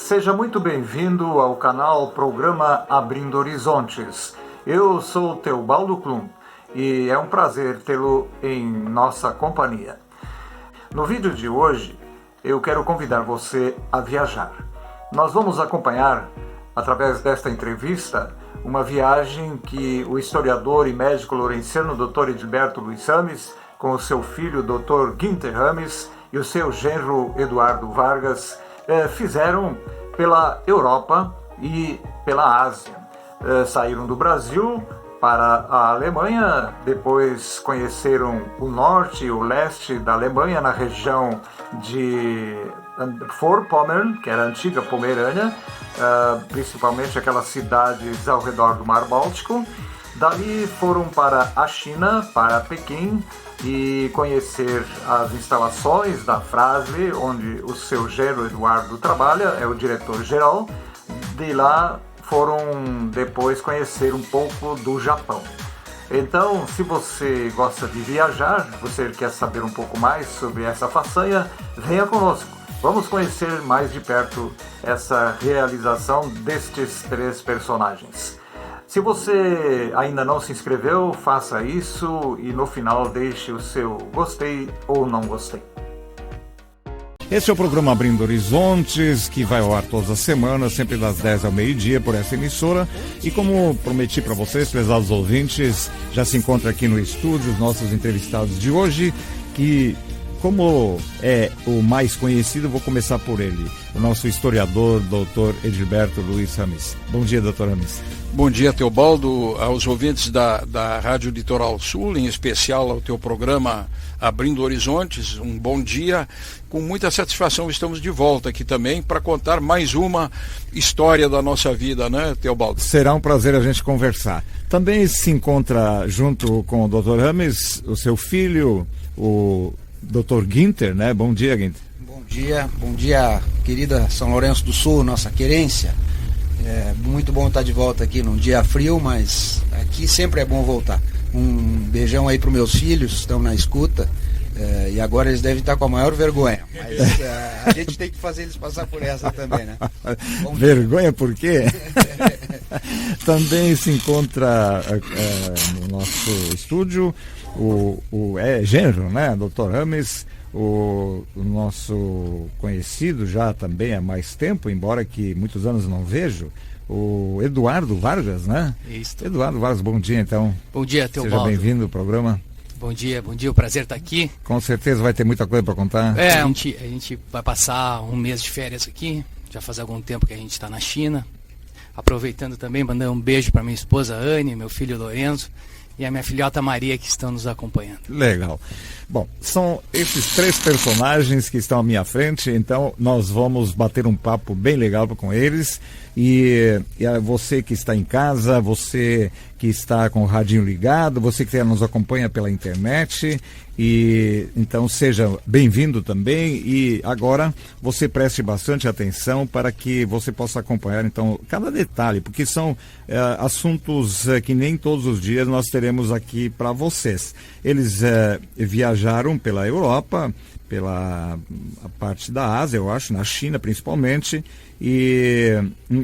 Seja muito bem-vindo ao canal Programa Abrindo Horizontes. Eu sou o Teobaldo Klum e é um prazer tê-lo em nossa companhia. No vídeo de hoje, eu quero convidar você a viajar. Nós vamos acompanhar, através desta entrevista, uma viagem que o historiador e médico laurenciano Dr. Edilberto Luiz Rames, com o seu filho Dr. Guinter Rames e o seu genro Eduardo Vargas, fizeram pela Europa e pela Ásia. Saíram do Brasil para a Alemanha, depois conheceram o norte e o leste da Alemanha, na região de Vorpommern, que era a antiga Pomerânia, principalmente aquelas cidades ao redor do Mar Báltico. Dali foram para a China, para Pequim, e conhecer as instalações da Frasle, onde o seu genro Eduardo trabalha, é o diretor-geral. De lá foram depois conhecer um pouco do Japão. Então, se você gosta de viajar, você quer saber um pouco mais sobre essa façanha, venha conosco. Vamos conhecer mais de perto essa realização destes três personagens. Se você ainda não se inscreveu, faça isso e no final deixe o seu gostei ou não gostei. Esse é o programa Abrindo Horizontes, que vai ao ar todas as semanas, sempre das 10 ao meio-dia, por essa emissora. E como prometi para vocês, prezados ouvintes, já se encontra aqui no estúdio os nossos entrevistados de hoje, que, como é o mais conhecido, vou começar por ele, o nosso historiador, Dr. Edilberto Luiz Rames. Bom dia, Dr. Rames. Bom dia, Teobaldo, aos ouvintes da Rádio Litoral Sul, em especial ao teu programa Abrindo Horizontes, um bom dia. Com muita satisfação estamos de volta aqui também para contar mais uma história da nossa vida, né, Teobaldo? Será um prazer a gente conversar. Também se encontra junto com o Dr. Rames, o seu filho, o Dr. Guinter, né? Bom dia, Guinter. Bom dia, querida São Lourenço do Sul, nossa querência. É muito bom estar de volta aqui num dia frio, mas aqui sempre é bom voltar. Um beijão aí para os meus filhos, estão na escuta, e agora eles devem estar com a maior vergonha. Mas a gente tem que fazer eles passar por essa também, né? Vergonha por quê? Também se encontra no nosso estúdio o genro, né, Dr. Rames, o nosso conhecido já também há mais tempo, embora que muitos anos não vejo, o Eduardo Vargas, né? Isso. Eduardo Vargas, bom dia então. Bom dia, Teobaldo. Seja bem-vindo ao programa. Bom dia, o prazer estar aqui. Com certeza vai ter muita coisa para contar. A gente vai passar um mês de férias aqui, já faz algum tempo que a gente está na China. Aproveitando também, mandando um beijo para minha esposa Anne, meu filho Lorenzo e a minha filhota Maria, que estão nos acompanhando. Legal. Bom, são esses três personagens que estão à minha frente, então nós vamos bater um papo bem legal com eles. E você que está em casa, você que está com o radinho ligado, você que nos acompanha pela internet, e então seja bem-vindo também. E agora você preste bastante atenção para que você possa acompanhar então cada detalhe, porque são assuntos que nem todos os dias nós teremos aqui para vocês. Eles viajaram pela Europa, pela parte da Ásia, eu acho, na China principalmente, e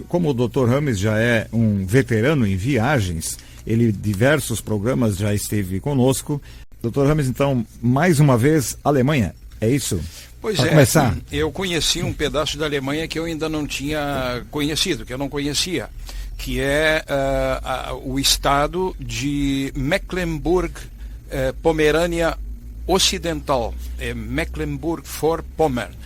como o Dr. Rames já é um veterano em viagens, ele diversos programas já esteve conosco. Dr. Rames, então, mais uma vez, Alemanha, é isso? Pois pra é, começar. Eu conheci um pedaço da Alemanha que eu ainda não tinha conhecido, que eu não conhecia, que é o estado de Mecklenburg-Pomerânia Ocidental, Mecklenburg-Vorpommern.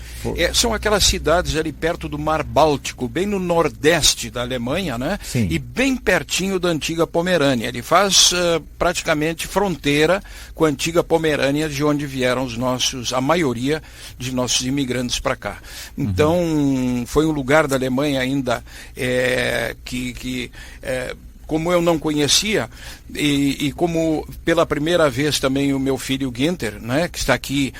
São aquelas cidades ali perto do Mar Báltico, bem no nordeste da Alemanha, né? Sim. E bem pertinho da antiga Pomerânia. Ele faz praticamente fronteira com a antiga Pomerânia, de onde vieram a maioria de nossos imigrantes para cá. Então, foi um lugar da Alemanha ainda que como eu não conhecia, e como pela primeira vez também o meu filho Günther, né, que está aqui,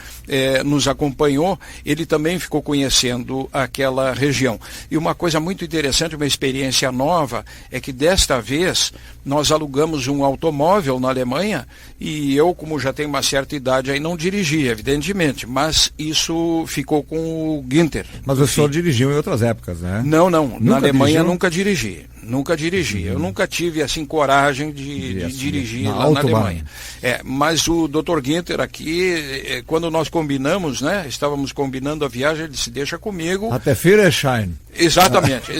nos acompanhou, ele também ficou conhecendo aquela região. E uma coisa muito interessante, uma experiência nova, é que desta vez nós alugamos um automóvel na Alemanha, e eu, como já tenho uma certa idade, aí não dirigi, evidentemente, mas isso ficou com o Günther. Mas o senhor dirigiu em outras épocas, né? Não, na Alemanha dirigiu? Nunca dirigi. Eu nunca tive assim coragem de dirigir lá na Alemanha. Mas o Dr. Günther aqui, quando nós combinamos, né? Estávamos combinando a viagem, ele disse, deixa comigo. Até Führerschein. Exatamente,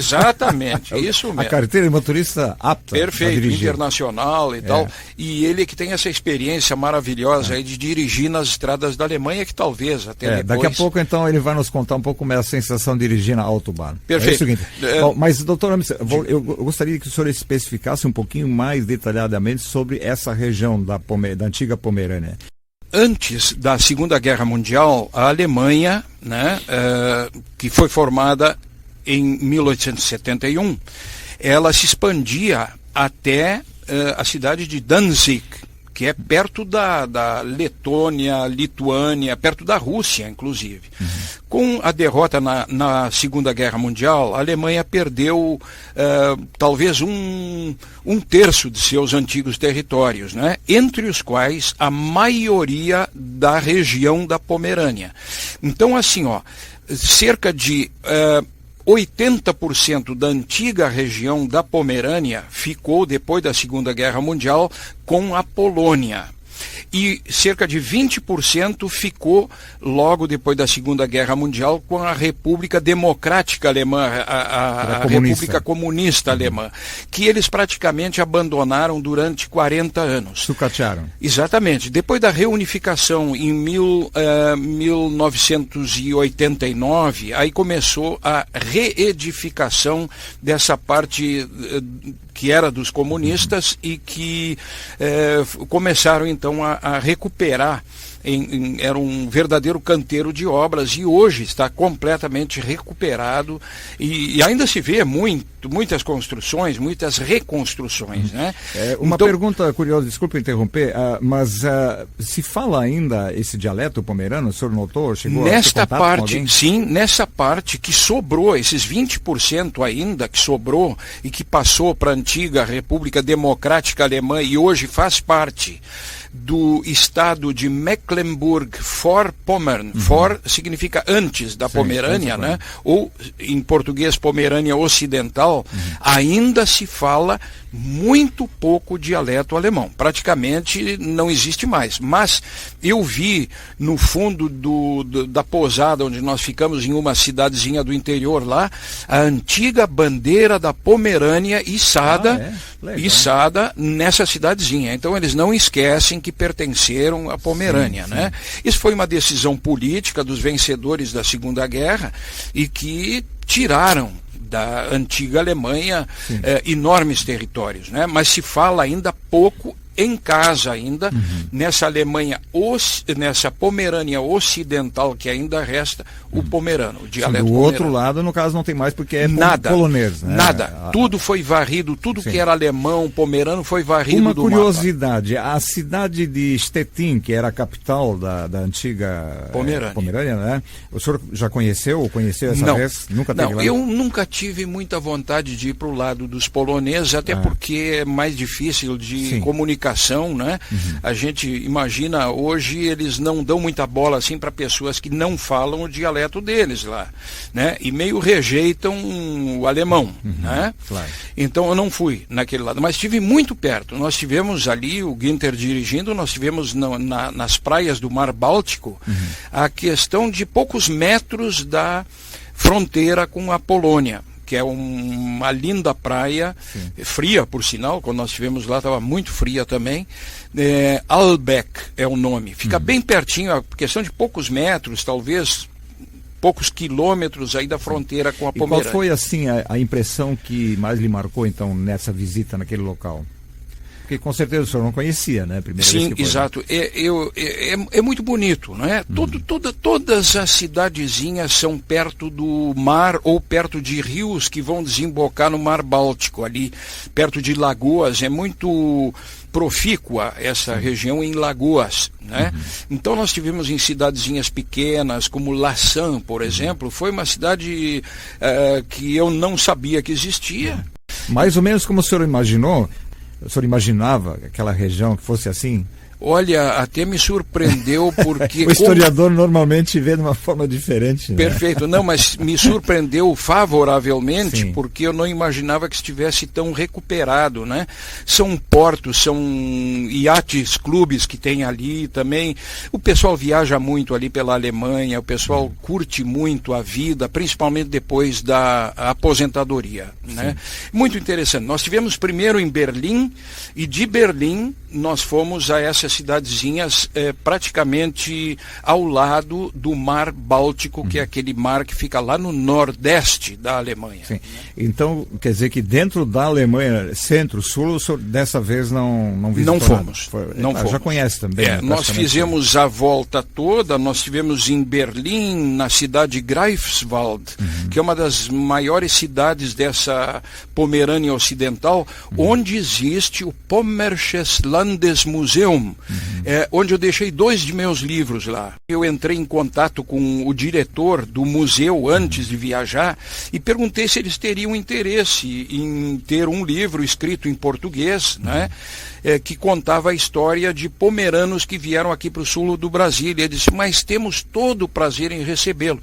isso mesmo. A carteira de motorista apta. Perfeito, internacional e tal. E ele que tem essa experiência maravilhosa aí de dirigir nas estradas da Alemanha, que talvez até depois... Daqui a pouco, então, ele vai nos contar um pouco mais a sensação de dirigir na Autobahn. Perfeito. É o seguinte. Bom, mas, doutor Ames, eu gostaria que o senhor especificasse um pouquinho mais detalhadamente sobre essa região da antiga Pomerânia. Antes da Segunda Guerra Mundial, a Alemanha, né, que foi formada em 1871, ela se expandia até a cidade de Danzig, que é perto da Letônia, Lituânia, perto da Rússia, inclusive. Com a derrota na Segunda Guerra Mundial, a Alemanha perdeu talvez um terço de seus antigos territórios, né? Entre os quais a maioria da região da Pomerânia. Então, assim, cerca de 80% da antiga região da Pomerânia ficou, depois da Segunda Guerra Mundial, com a Polônia. E cerca de 20% ficou, logo depois da Segunda Guerra Mundial, com a República Democrática Alemã, a República Comunista Alemã, que eles praticamente abandonaram durante 40 anos. Sucatearam. Exatamente. Depois da reunificação em 1989, aí começou a reedificação dessa parte que era dos comunistas e que começaram então a recuperar. Era um verdadeiro canteiro de obras e hoje está completamente recuperado e ainda se vê muitas construções, muitas reconstruções, né? Uma pergunta curiosa, desculpe interromper, mas se fala ainda esse dialeto pomerano, o senhor notou? Chegou nesta parte, sim, nessa parte que sobrou, esses 20% ainda que sobrou e que passou para a antiga República Democrática Alemã e hoje faz parte do estado de Mecklenburg-Vorpommern. For significa antes da Pomerânia, né? Ou em português Pomerânia Ocidental, ainda se fala muito pouco dialeto alemão. Praticamente não existe mais. Mas eu vi no fundo da pousada onde nós ficamos, em uma cidadezinha do interior lá, a antiga bandeira da Pomerânia içada nessa cidadezinha. Então eles não esquecem que pertenceram à Pomerânia, né? Isso foi uma decisão política dos vencedores da Segunda Guerra e que tiraram da antiga Alemanha enormes territórios, né? Mas se fala ainda pouco em casa ainda, nessa Alemanha, nessa Pomerânia Ocidental que ainda resta o pomerano, o dialeto pomerano. Do outro pomerano. lado, no caso, não tem mais porque é nada, polonês, né? Nada, tudo foi varrido, tudo que era alemão, pomerano foi varrido Uma do curiosidade, a cidade de Stettin, que era a capital da antiga Pomerânia, né? O senhor já conheceu ou conheceu essa vez? Nunca teve lá? Eu nunca tive muita vontade de ir para o lado dos poloneses, até porque é mais difícil de comunicação, né? A gente imagina, hoje eles não dão muita bola assim para pessoas que não falam o dialeto deles lá, né? E meio rejeitam o alemão, né? Claro. Então eu não fui naquele lado, mas estive muito perto. Nós tivemos ali, o Günther dirigindo, nós tivemos nas praias do Mar Báltico a questão de poucos metros da fronteira com a Polônia, que é uma linda praia, fria por sinal, quando nós estivemos lá estava muito fria também. Albeck é o nome, fica bem pertinho, a questão de poucos metros, talvez poucos quilômetros aí da fronteira com a Pomerânia. Qual foi assim a impressão que mais lhe marcou então nessa visita naquele local? Porque com certeza o senhor não conhecia, né? Primeira Sim, vez que foi. exato. É muito bonito, não é? Todas as cidadezinhas são perto do mar ou perto de rios que vão desembocar no Mar Báltico, ali perto de lagoas. É muito profícua essa região em lagoas, né? Então nós tivemos em cidadezinhas pequenas, como Lassan, por exemplo, foi uma cidade que eu não sabia que existia. Mais ou menos como o senhor imaginou, o senhor imaginava aquela região que fosse assim? Olha, até me surpreendeu porque... O historiador normalmente vê de uma forma diferente. Né? Perfeito, não, mas me surpreendeu favoravelmente. Sim. Porque eu não imaginava que estivesse tão recuperado, né? São portos, são iates, clubes que tem ali também. O pessoal viaja muito ali pela Alemanha, o pessoal curte muito a vida, principalmente depois da aposentadoria, né? Muito interessante. Nós tivemos primeiro em Berlim, e de Berlim nós fomos a essas cidadezinhas praticamente ao lado do Mar Báltico, que é aquele mar que fica lá no nordeste da Alemanha. Sim. Então, quer dizer que dentro da Alemanha, centro-sul, o senhor dessa vez não visitou? Não fomos. Não fomos. fomos. Já conhece também. Né? Nós fizemos a volta toda, nós estivemos em Berlim, na cidade Greifswald, que é uma das maiores cidades dessa Pomerânia Ocidental, onde existe o Pommersches Landesmuseum, onde eu deixei 2 de meus livros lá. Eu entrei em contato com o diretor do museu antes de viajar e perguntei se eles teriam interesse em ter um livro escrito em português, né? Que contava a história de pomeranos que vieram aqui para o sul do Brasil. E ele disse, mas temos todo o prazer em recebê-lo.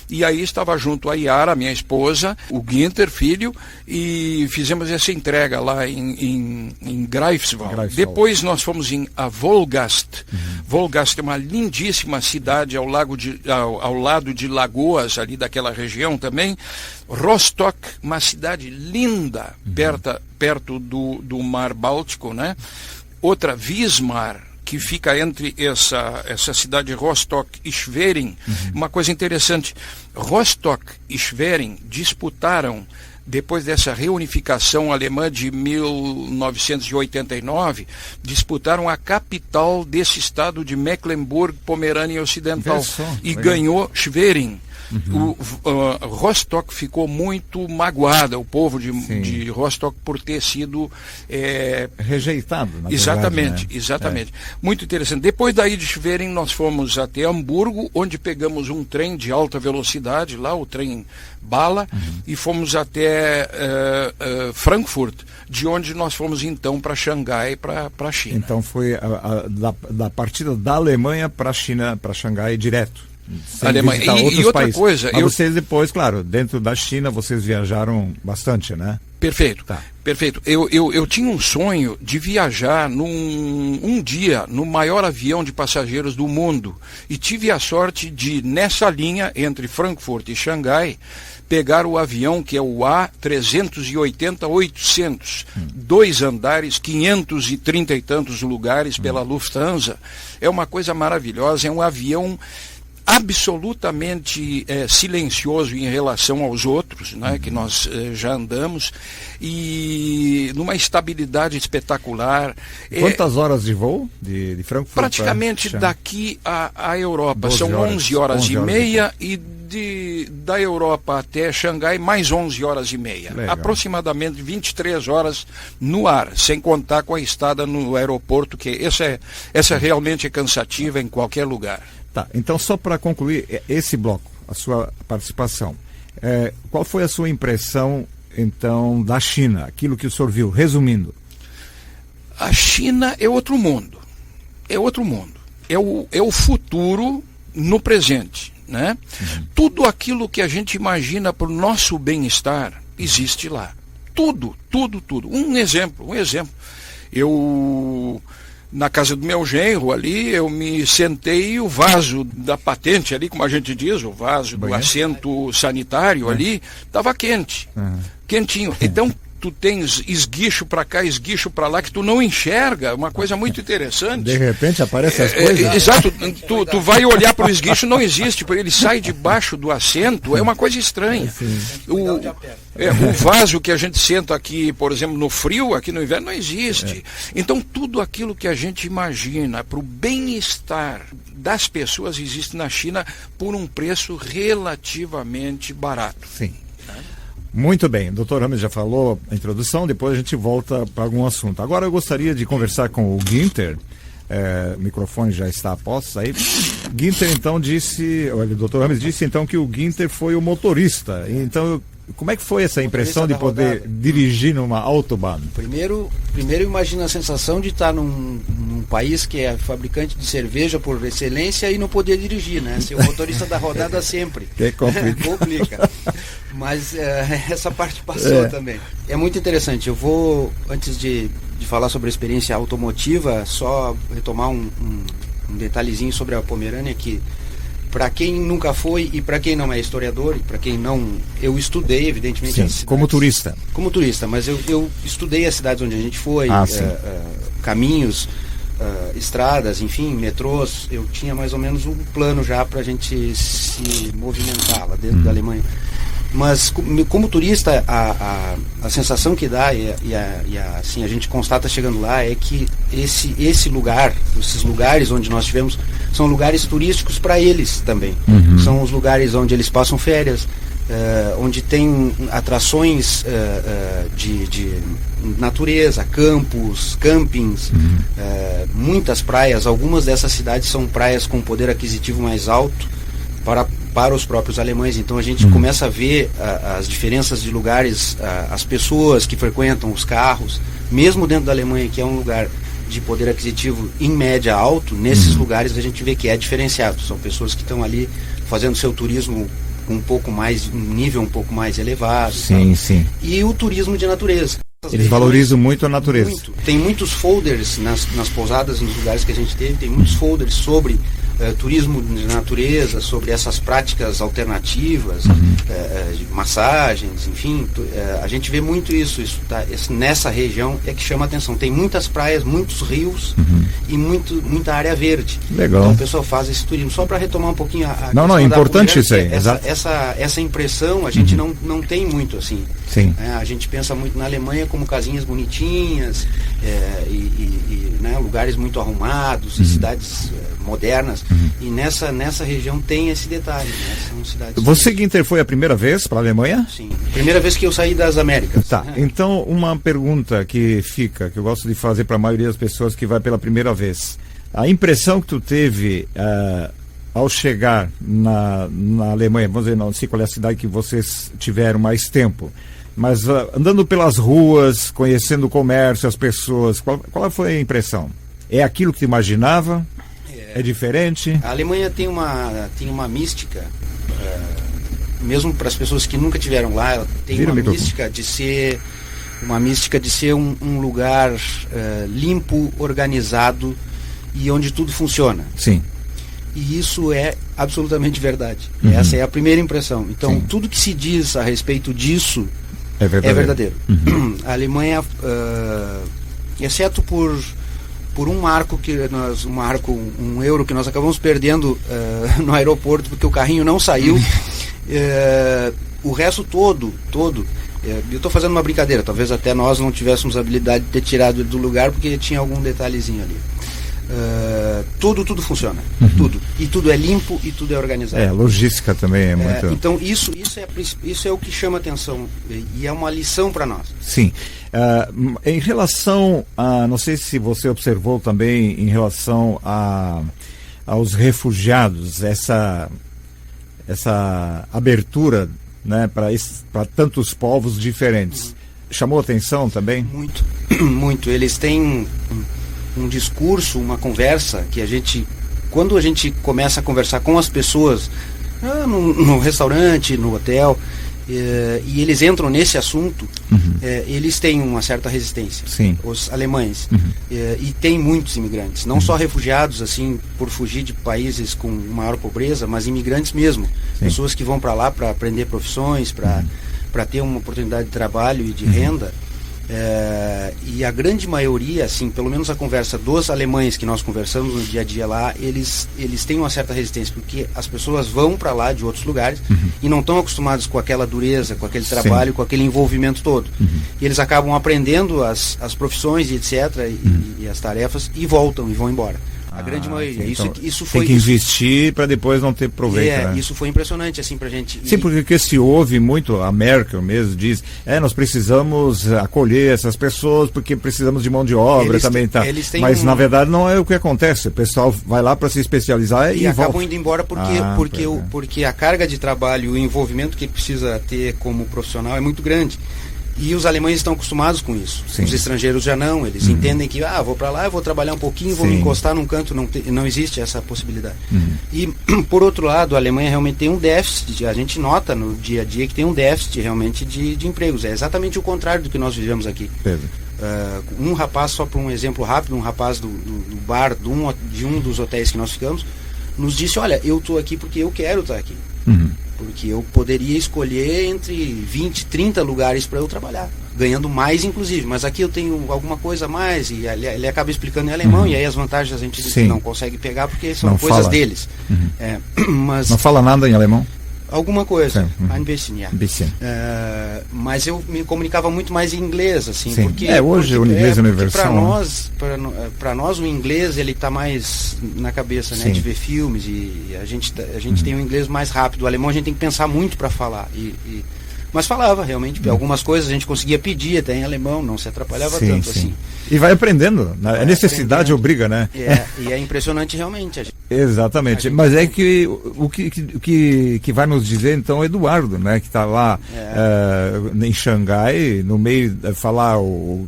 E aí estava junto a Yara, minha esposa, o Günther, filho, e fizemos essa entrega lá em Greifswald. Depois nós fomos a Wolgast. Wolgast é uma lindíssima cidade ao lado de Lagoas, ali daquela região também. Rostock, uma cidade linda, perto do Mar Báltico, né? Outra, Wismar, que fica entre essa cidade Rostock e Schwerin. Uma coisa interessante, Rostock e Schwerin disputaram, depois dessa reunificação alemã de 1989, disputaram a capital desse estado de Mecklenburg-Pomerânia Ocidental. E ganhou Schwerin. Rostock ficou muito magoada, o povo de Rostock, por ter sido rejeitado, na exatamente, verdade, né? Exatamente. Muito interessante. Depois daí de Schwerin, nós fomos até Hamburgo, onde pegamos um trem de alta velocidade, lá o trem bala, e fomos até Frankfurt, de onde nós fomos então para Xangai, para a China. Então foi da partida da Alemanha para a China, para Xangai direto. Alemanha. E outra países. coisa... Mas vocês depois, claro, dentro da China, vocês viajaram bastante, né? Perfeito, tá. Perfeito. Eu tinha um sonho de viajar um dia no maior avião de passageiros do mundo. E tive a sorte de, nessa linha, entre Frankfurt e Xangai, pegar o avião que é o A380-800, 2 andares, 530 e tantos lugares pela Lufthansa. É uma coisa maravilhosa, é um avião absolutamente silencioso em relação aos outros, né, que nós já andamos, e numa estabilidade espetacular. Quantas horas de voo de Frankfurt? Praticamente daqui à Europa. São 11 horas e meia e da Europa até Xangai mais 11 horas e meia. Legal. Aproximadamente 23 horas no ar, sem contar com a estada no aeroporto, que essa realmente é cansativa em qualquer lugar. Tá, então só para concluir esse bloco, a sua participação, qual foi a sua impressão, então, da China, aquilo que o senhor viu, resumindo? A China é outro mundo, é o futuro no presente, né? Tudo aquilo que a gente imagina para o nosso bem-estar existe lá, tudo. Um exemplo, na casa do meu genro ali, eu me sentei e o vaso da patente ali, como a gente diz, o vaso do assento sanitário ali, estava quente, quentinho. Então, tu tens esguicho para cá, esguicho para lá, que tu não enxerga, uma coisa muito interessante. De repente aparecem as coisas. Exato, tu vai olhar para o esguicho, não existe, porque ele sai debaixo do assento, é uma coisa estranha. O vaso que a gente senta aqui, por exemplo, no frio, aqui no inverno, não existe. Então tudo aquilo que a gente imagina para o bem-estar das pessoas existe na China por um preço relativamente barato. Sim. Muito bem, o Dr. Rames já falou a introdução, depois a gente volta para algum assunto. Agora eu gostaria de conversar com o Günther, o microfone já está a postos aí. Günther então disse, o Dr. Rames disse então que o Günther foi o motorista, então como é que foi essa impressão de poder dirigir numa Autobahn? Primeiro imagina a sensação de estar num país que é fabricante de cerveja por excelência e não poder dirigir, né? Ser o motorista da rodada sempre. Que complica. Mas essa parte passou também. É muito interessante. Eu vou, antes de falar sobre a experiência automotiva, só retomar um detalhezinho sobre a Pomerânia que, para quem nunca foi e para quem não é historiador, e para quem não... Eu estudei, evidentemente, sim, as cidades, como turista. Como turista, mas eu estudei as cidades onde a gente foi, caminhos, estradas, enfim, metrôs. Eu tinha mais ou menos um plano já para a gente se movimentar lá dentro da Alemanha. Mas como turista, a sensação que dá assim, a gente constata chegando lá é que esses lugares onde nós tivemos são lugares turísticos para eles também. São os lugares onde eles passam férias, onde tem atrações de natureza, campos, campings, muitas praias. Algumas dessas cidades são praias com poder aquisitivo mais alto para os próprios alemães. Então a gente começa a ver as diferenças de lugares, as pessoas que frequentam, os carros, mesmo dentro da Alemanha, que é um lugar de poder aquisitivo em média alto, nesses lugares a gente vê que é diferenciado. São pessoas que estão ali fazendo seu turismo um nível um pouco mais elevado. Sim, sim. E o turismo de natureza. Eles valorizam muito a natureza. Tem muitos folders nas pousadas, nos lugares que a gente teve, tem muitos folders sobre turismo de natureza, sobre essas práticas alternativas, de massagens, enfim. A gente vê muito isso nessa região é que chama a atenção. Tem muitas praias, muitos rios e muita área verde. Legal. Então o pessoal faz esse turismo. Só para retomar um pouquinho Não, é importante isso aí. Essa impressão a gente não tem muito assim. Sim. A gente pensa muito na Alemanha como casinhas bonitinhas né, lugares muito arrumados e cidades modernas. E nessa região tem esse detalhe, né? São cidades. Você, Günther, foi a primeira vez para a Alemanha? Sim, primeira vez que eu saí das Américas. Tá, então uma pergunta que eu gosto de fazer para a maioria das pessoas que vai pela primeira vez. A impressão que tu teve ao chegar na Alemanha, vamos dizer, não sei qual é a cidade que vocês tiveram mais tempo, mas andando pelas ruas, conhecendo o comércio, as pessoas, qual foi a impressão? É aquilo que tu imaginava? É diferente? A Alemanha tem uma mística, mesmo para as pessoas que nunca estiveram lá, ela tem uma mística de ser um lugar limpo, organizado e onde tudo funciona. Sim. E isso é absolutamente verdade. Essa é a primeira impressão. Então, sim, tudo que se diz a respeito disso é verdadeiro. A Alemanha, exceto por um marco um euro que nós acabamos perdendo no aeroporto porque o carrinho não saiu, o resto todo, eu estou fazendo uma brincadeira, talvez até nós não tivéssemos a habilidade de ter tirado do lugar porque tinha algum detalhezinho ali. Tudo funciona, tudo, e tudo é limpo e tudo é organizado. A logística também é muito... Então isso é o que chama atenção e é uma lição para nós. Sim. Em relação a, não sei se você observou também em relação aos refugiados, essa abertura, né, para tantos povos diferentes, chamou atenção também? Muito. Eles têm um discurso, uma conversa que quando a gente começa a conversar com as pessoas no restaurante, no hotel, e eles entram nesse assunto, eles têm uma certa resistência. Sim. Os alemães. E tem muitos imigrantes, não só refugiados assim por fugir de países com maior pobreza, mas imigrantes mesmo. Sim. Pessoas que vão para lá para aprender profissões, para ter uma oportunidade de trabalho e de renda. E a grande maioria, assim, pelo menos a conversa dos alemães que nós conversamos no dia a dia lá, eles têm uma certa resistência, porque as pessoas vão para lá de outros lugares e não estão acostumados com aquela dureza, com aquele trabalho, com aquele envolvimento todo. E eles acabam aprendendo as profissões e etc. E as tarefas e voltam e vão embora. A grande maioria. Então, isso foi, tem que investir para depois não ter proveito. Né? Isso foi impressionante, assim, pra gente. Sim, porque se ouve muito, a Merkel mesmo diz, nós precisamos acolher essas pessoas porque precisamos de mão de obra também. Tá. Mas na verdade não é o que acontece. O pessoal vai lá para se especializar e acabam volta. indo embora porque a carga de trabalho, o envolvimento que precisa ter como profissional é muito grande. E os alemães estão acostumados com isso. Sim. Os estrangeiros já não. Eles entendem que, vou para lá, eu vou trabalhar um pouquinho, vou me encostar num canto. Não existe essa possibilidade. E, por outro lado, a Alemanha realmente tem um déficit. A gente nota no dia a dia que tem um déficit realmente de empregos. É exatamente o contrário do que nós vivemos aqui. Um rapaz, só para um exemplo rápido, um rapaz do bar de um dos hotéis que nós ficamos, nos disse, olha, eu estou aqui porque eu quero estar aqui. Porque eu poderia escolher entre 20, 30 lugares para eu trabalhar, ganhando mais inclusive, mas aqui eu tenho alguma coisa a mais, e ele acaba explicando em alemão, e aí as vantagens a gente não consegue pegar porque são coisas deles. Mas não fala nada em alemão? Alguma coisa, ein bisschen, mas eu me comunicava muito mais em inglês, assim, porque hoje o inglês é universal. Para nós o inglês ele está mais na cabeça, né, de ver filmes, e a gente tem um inglês mais rápido. O alemão a gente tem que pensar muito para falar, mas falava realmente, algumas coisas a gente conseguia pedir até em alemão, não se atrapalhava tanto assim. E vai aprendendo, a necessidade obriga, né? E é impressionante realmente. Exatamente, mas é que o que vai nos dizer então é Eduardo, né, que está lá em Xangai, no meio de falar o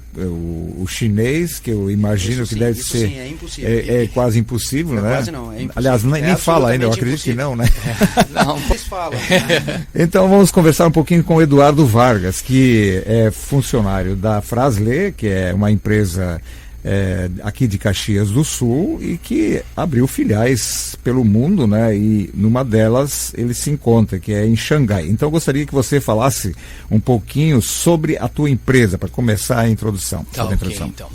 chinês, que eu imagino que deve ser. Sim, é impossível. É quase impossível, né? Quase não, é impossível. Aliás, nem fala ainda, eu acredito que não, né? Não, eles falam. Então vamos conversar um pouquinho com o Eduardo Vargas, que é funcionário da Fras-le, que é uma empresa aqui de Caxias do Sul e que abriu filiais pelo mundo, né? E numa delas ele se encontra, que é em Xangai. Então eu gostaria que você falasse um pouquinho sobre a tua empresa, para começar a introdução. Então.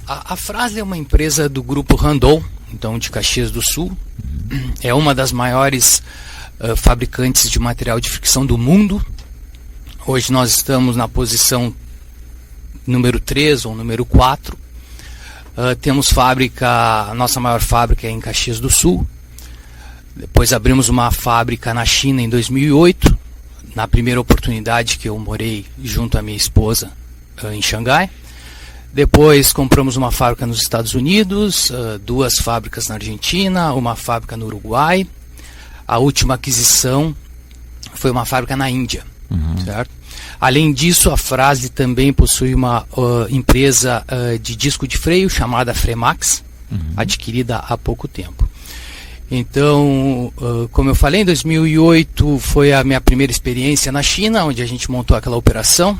A Fras-le é uma empresa do grupo Randon, então de Caxias do Sul. É uma das maiores fabricantes de material de fricção do mundo. Hoje nós estamos na posição número 3 ou número 4. Temos a nossa maior fábrica é em Caxias do Sul. Depois abrimos uma fábrica na China em 2008, na primeira oportunidade que eu morei junto à minha esposa em Xangai. Depois compramos uma fábrica nos Estados Unidos, 2 fábricas na Argentina, uma fábrica no Uruguai. A última aquisição foi uma fábrica na Índia. Certo? Além disso, a Fras-le também possui uma empresa de disco de freio chamada Fremax, adquirida há pouco tempo. Então, como eu falei, em 2008 foi a minha primeira experiência na China, onde a gente montou aquela operação.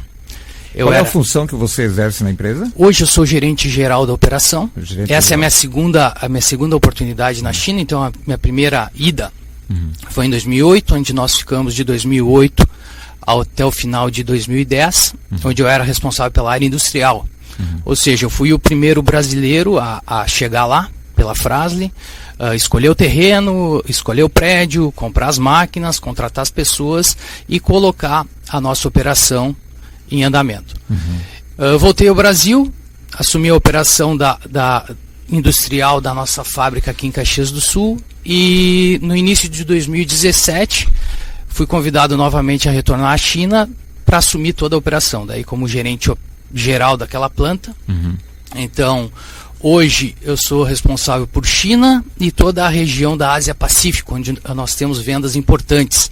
Qual é a função que você exerce na empresa? Hoje eu sou gerente geral da operação. Essa é a minha segunda oportunidade na China. Então a minha primeira ida foi em 2008, onde nós ficamos de 2008 até o final de 2010, onde eu era responsável pela área industrial. Ou seja, eu fui o primeiro brasileiro a chegar lá pela Fras-le, escolher o terreno, escolher o prédio, comprar as máquinas, contratar as pessoas e colocar a nossa operação em andamento. Voltei ao Brasil, assumi a operação da industrial da nossa fábrica aqui em Caxias do Sul, e no início de 2017 fui convidado novamente a retornar à China para assumir toda a operação, daí como gerente geral daquela planta. Então, hoje eu sou responsável por China e toda a região da Ásia Pacífico, onde nós temos vendas importantes.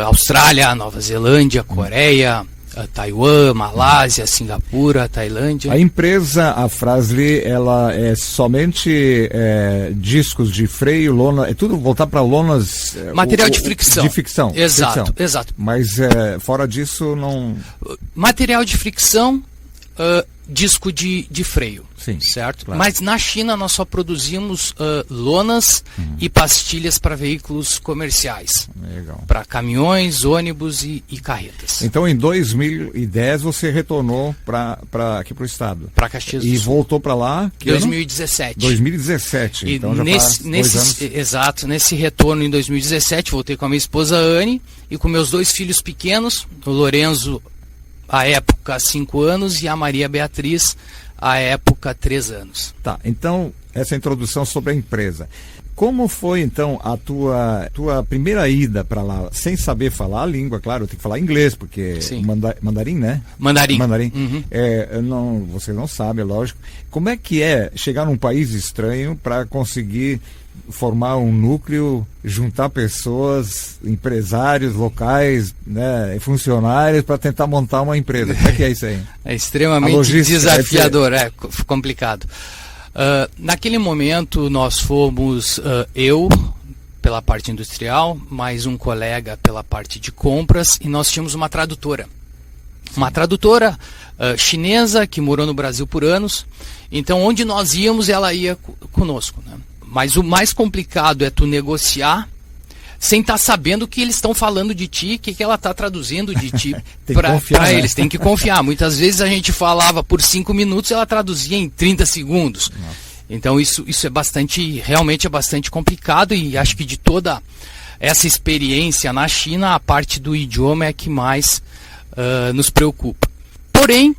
Austrália, Nova Zelândia, Coreia, Taiwan, Malásia, Singapura, Tailândia. A empresa, a Fras-le, ela é somente discos de freio, lona, é tudo voltar para lonas... Material de fricção. De fricção. Exato, exato. Mas fora disso, não... Material de fricção disco de freio, Sim, certo? claro. Mas na China nós só produzimos lonas e pastilhas para veículos comerciais, Legal. para caminhões, ônibus e carretas. Então, em 2010, você retornou para aqui para o estado. Para Caxias do E Sul. voltou para lá, que ano? 2017. 2017, E então já faz 2 anos. Exato, nesse retorno em 2017, voltei com a minha esposa Anne e com meus 2 filhos pequenos, o Lorenzo, à época, 5 anos, e a Maria Beatriz, à época, 3 anos. Tá, então, essa introdução sobre a empresa. Como foi, então, a tua primeira ida para lá, sem saber falar a língua, claro, tem que falar inglês, porque Sim. mandarim, né? Mandarim. Uhum. Você não sabe, é lógico. Como é que é chegar num país estranho para conseguir formar um núcleo, juntar pessoas, empresários locais, né, funcionários, para tentar montar uma empresa? Como é que é isso aí? É extremamente desafiador, complicado. Naquele momento nós fomos eu pela parte industrial, mais um colega pela parte de compras, e nós tínhamos uma tradutora. Uma tradutora chinesa que morou no Brasil por anos. Então onde nós íamos ela ia conosco, né? Mas o mais complicado é tu negociar sem estar sabendo o que eles estão falando de ti, o que ela está traduzindo de ti para eles. Tem que confiar. Muitas vezes a gente falava por 5 minutos, ela traduzia em 30 segundos. Nossa. Então isso realmente é bastante complicado, e acho que de toda essa experiência na China, a parte do idioma é a que mais nos preocupa. Porém,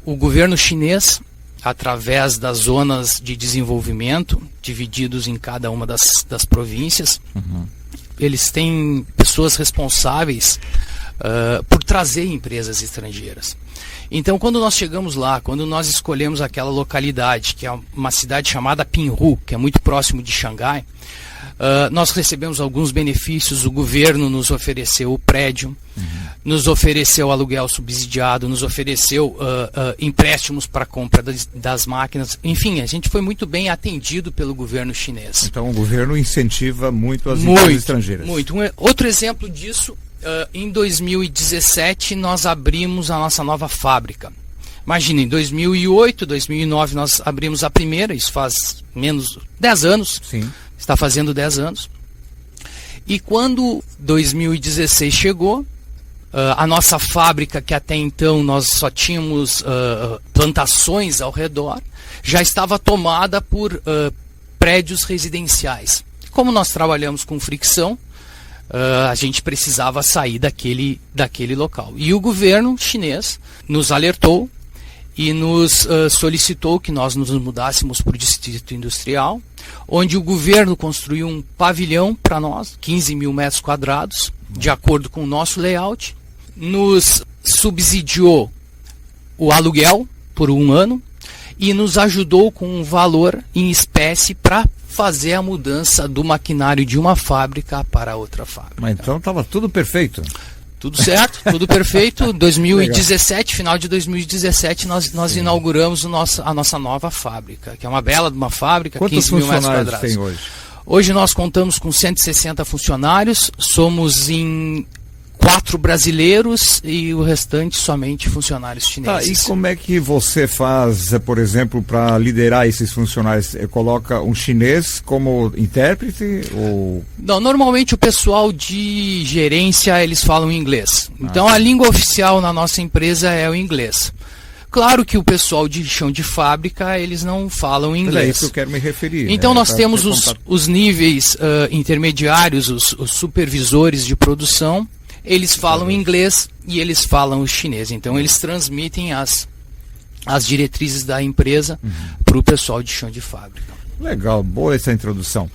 o governo chinês, através das zonas de desenvolvimento, divididos em cada uma das províncias, eles têm pessoas responsáveis por trazer empresas estrangeiras. Então, quando nós chegamos lá, quando nós escolhemos aquela localidade, que é uma cidade chamada Pinhu, que é muito próximo de Xangai, nós recebemos alguns benefícios. O governo nos ofereceu o prédio, nos ofereceu aluguel subsidiado, nos ofereceu empréstimos para compra das máquinas. Enfim, a gente foi muito bem atendido pelo governo chinês. Então o governo incentiva muito as empresas estrangeiras. Muito. Outro exemplo disso, em 2017 nós abrimos a nossa nova fábrica. Imagina, em 2008, 2009 nós abrimos a primeira, isso faz menos 10 anos. Sim. Está fazendo 10 anos. E quando 2016 chegou, a nossa fábrica, que até então nós só tínhamos plantações ao redor, já estava tomada por prédios residenciais. Como nós trabalhamos com fricção, a gente precisava sair daquele local. E o governo chinês nos alertou e nos solicitou que nós nos mudássemos para o distrito industrial, onde o governo construiu um pavilhão para nós, 15 mil metros quadrados, de acordo com o nosso layout, nos subsidiou o aluguel por 1 ano e nos ajudou com um valor em espécie para fazer a mudança do maquinário de uma fábrica para outra fábrica. Mas então estava tudo perfeito. Tudo certo, tudo perfeito. 2017, final de 2017, nós inauguramos a nossa nova fábrica, que é uma bela de uma fábrica, Quantos 15 mil metros quadrados. Tem hoje? Hoje nós contamos com 160 funcionários, somos em 4 brasileiros e o restante somente funcionários chineses. E como é que você faz, por exemplo, para liderar esses funcionários? Coloca um chinês como intérprete? Ou... Não, normalmente o pessoal de gerência, eles falam inglês. Então a língua oficial na nossa empresa é o inglês. Claro que o pessoal de chão de fábrica, eles não falam inglês. É isso que eu quero me referir. Então nós temos os níveis intermediários, os supervisores de produção. Eles falam inglês e eles falam o chinês. Então eles transmitem as diretrizes da empresa para o pessoal de chão de fábrica. Legal, boa essa introdução.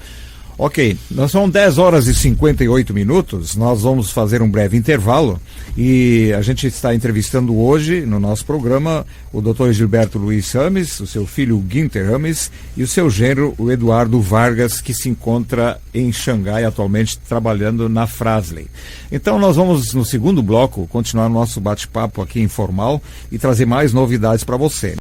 Ok, nós são 10 horas e 58 minutos, nós vamos fazer um breve intervalo e a gente está entrevistando hoje no nosso programa o Dr. Gilberto Luiz Rames, o seu filho Guinter Rames e o seu genro, o Eduardo Vargas, que se encontra em Xangai atualmente trabalhando na Fras-le. Então nós vamos no segundo bloco continuar nosso bate-papo aqui informal e trazer mais novidades para você.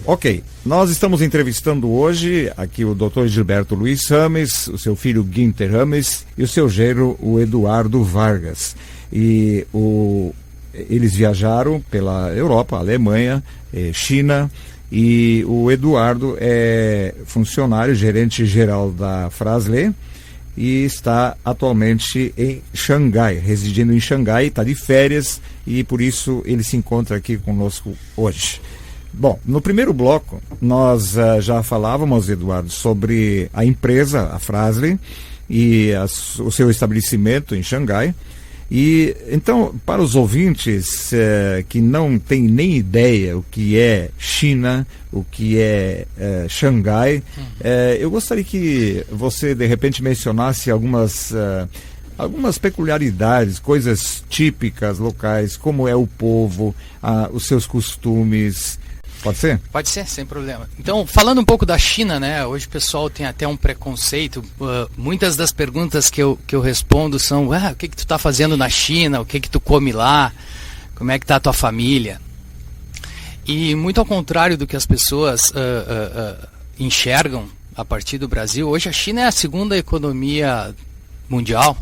Ok, nós estamos entrevistando hoje aqui o Dr. Gilberto Luiz Rames, o seu filho Guinter Rames e o seu genro, o Eduardo Vargas. E o eles viajaram pela Europa, Alemanha, China, e o Eduardo é funcionário, gerente geral da Fras-le, e está atualmente em Xangai, residindo em Xangai, está de férias e por isso ele se encontra aqui conosco hoje. Bom, no primeiro bloco nós já falávamos, Eduardo, sobre a empresa, a Fras-le, e o seu estabelecimento em Xangai. E então, para os ouvintes que não têm nem ideia o que é China, o que é Xangai, eu gostaria que você de repente mencionasse algumas peculiaridades, coisas típicas locais, como é o povo, os seus costumes. Pode ser? Pode ser, sem problema. Então, falando um pouco da China, né? Hoje o pessoal tem até um preconceito. Muitas das perguntas que eu respondo são: o que tu tá fazendo na China? O que tu come lá? Como é que tá a tua família? E muito ao contrário do que as pessoas enxergam a partir do Brasil, hoje a China é a segunda economia mundial.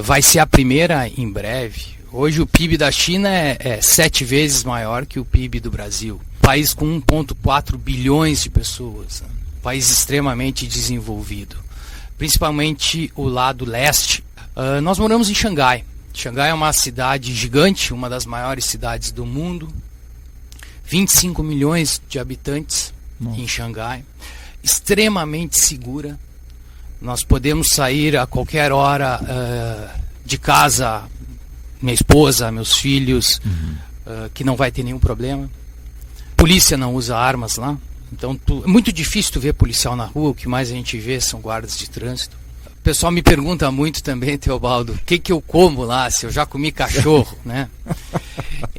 Vai ser a primeira em breve. Hoje o PIB da China é 7 vezes maior que o PIB do Brasil. País com 1,4 bilhões de pessoas. País extremamente desenvolvido. Principalmente o lado leste. Nós moramos em Xangai. Xangai é uma cidade gigante, uma das maiores cidades do mundo. 25 milhões de habitantes em Xangai. Extremamente segura. Nós podemos sair a qualquer hora de casa, minha esposa, meus filhos, que não vai ter nenhum problema. Polícia não usa armas lá. Então é muito difícil tu ver policial na rua. O que mais a gente vê são guardas de trânsito. O pessoal me pergunta muito também, Teobaldo, o que eu como lá, se eu já comi cachorro, né?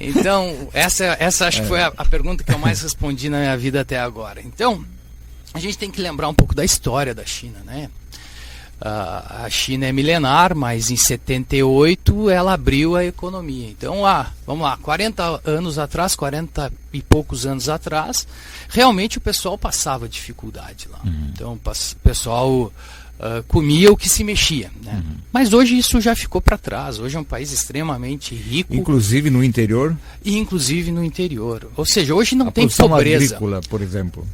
Então, essa acho que foi a pergunta que eu mais respondi na minha vida até agora. Então, a gente tem que lembrar um pouco da história da China, né? A China é milenar, mas em 78 ela abriu a economia. Então, vamos lá, 40 e poucos anos atrás, realmente o pessoal passava dificuldade lá. Então, o pessoal comia o que se mexia, né? Mas hoje isso já ficou para trás. Hoje é um país extremamente rico. Inclusive no interior? E inclusive no interior. Ou seja, hoje não tem pobreza. Agrícola, por exemplo.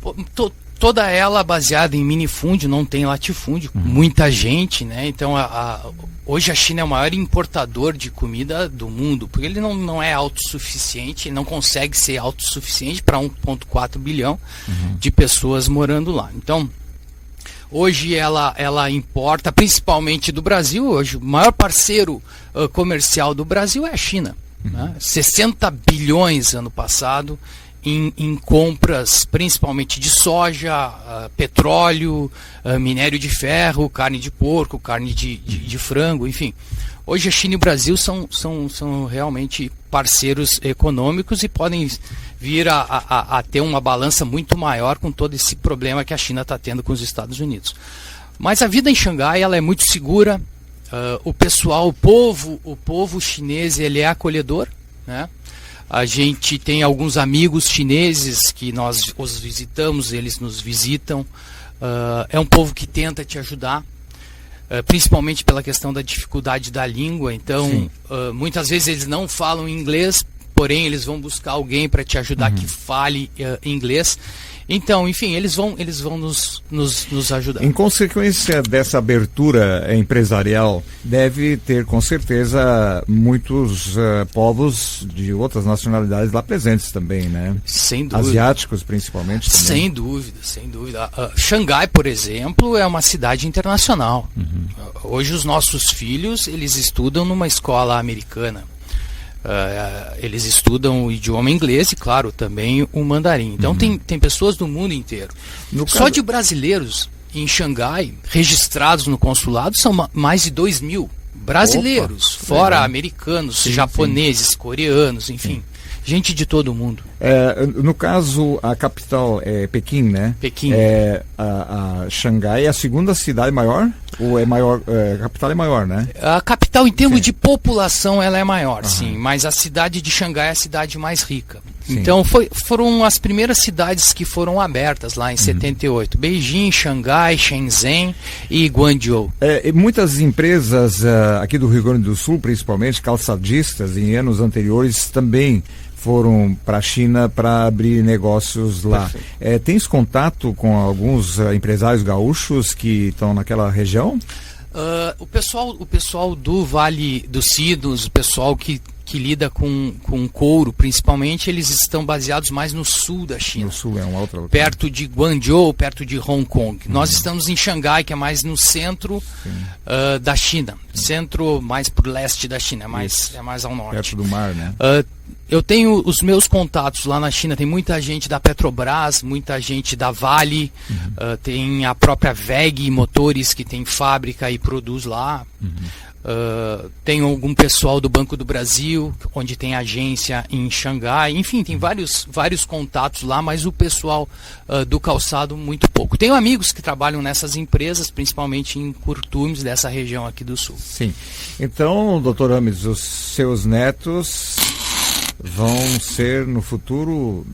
Toda ela baseada em minifúndio, não tem latifúndio, muita gente, né? Então hoje a China é o maior importador de comida do mundo, porque ele não é autossuficiente, não consegue ser autossuficiente para 1,4 bilhão de pessoas morando lá. Então, hoje ela importa principalmente do Brasil. Hoje o maior parceiro comercial do Brasil é a China, né? 60 bilhões ano passado em compras principalmente de soja, petróleo, minério de ferro, carne de porco, carne de frango, enfim. Hoje a China e o Brasil são realmente parceiros econômicos e podem vir a ter uma balança muito maior com todo esse problema que a China está tendo com os Estados Unidos. Mas a vida em Xangai ela é muito segura. O povo chinês ele é acolhedor, né? A gente tem alguns amigos chineses que nós os visitamos, eles nos visitam. É um povo que tenta te ajudar, principalmente pela questão da dificuldade da língua. Então, muitas vezes eles não falam inglês, porém eles vão buscar alguém para te ajudar que fale inglês. Então, enfim, eles vão nos ajudar. Em consequência dessa abertura empresarial, deve ter com certeza muitos povos de outras nacionalidades lá presentes também, né? Sem dúvida. Asiáticos principalmente também. Sem dúvida. Xangai, por exemplo, é uma cidade internacional. Hoje os nossos filhos, eles estudam numa escola americana. Eles estudam o idioma inglês e, claro, também o mandarim. Então tem pessoas do mundo inteiro. Só de brasileiros em Xangai, registrados no consulado, são mais de 2.000 brasileiros. Opa, fora americanos, japoneses, coreanos, enfim. Gente de todo o mundo. No caso, a capital é Pequim, né? Pequim. A Xangai é a segunda cidade maior? Ou é maior? A capital é maior, né? A capital, em termos de população, ela é maior, sim. Mas a cidade de Xangai é a cidade mais rica. Então foram as primeiras cidades que foram abertas lá em 78. Beijing, Xangai, Shenzhen e Guangzhou. E muitas empresas aqui do Rio Grande do Sul, principalmente calçadistas, em anos anteriores também foram para a China para abrir negócios lá. Tens contato com alguns empresários gaúchos que estão naquela região? O pessoal do Vale dos Sinos, o pessoal que lida com couro, principalmente, eles estão baseados mais no sul da China. No sul é um outro lugar. Perto de Guangzhou, perto de Hong Kong. Nós estamos em Xangai, que é mais no centro da China. Centro mais para o leste da China, é mais ao norte. Perto do mar, né? Eu tenho os meus contatos lá na China, tem muita gente da Petrobras, muita gente da Vale, tem a própria WEG Motores, que tem fábrica e produz lá. Tem algum pessoal do Banco do Brasil, onde tem agência em Xangai. Enfim, tem vários contatos lá, mas o pessoal do calçado muito pouco. Tenho amigos que trabalham nessas empresas, principalmente em curtumes dessa região aqui do sul. Sim. Então, doutor Ames, os seus netos vão ser no futuro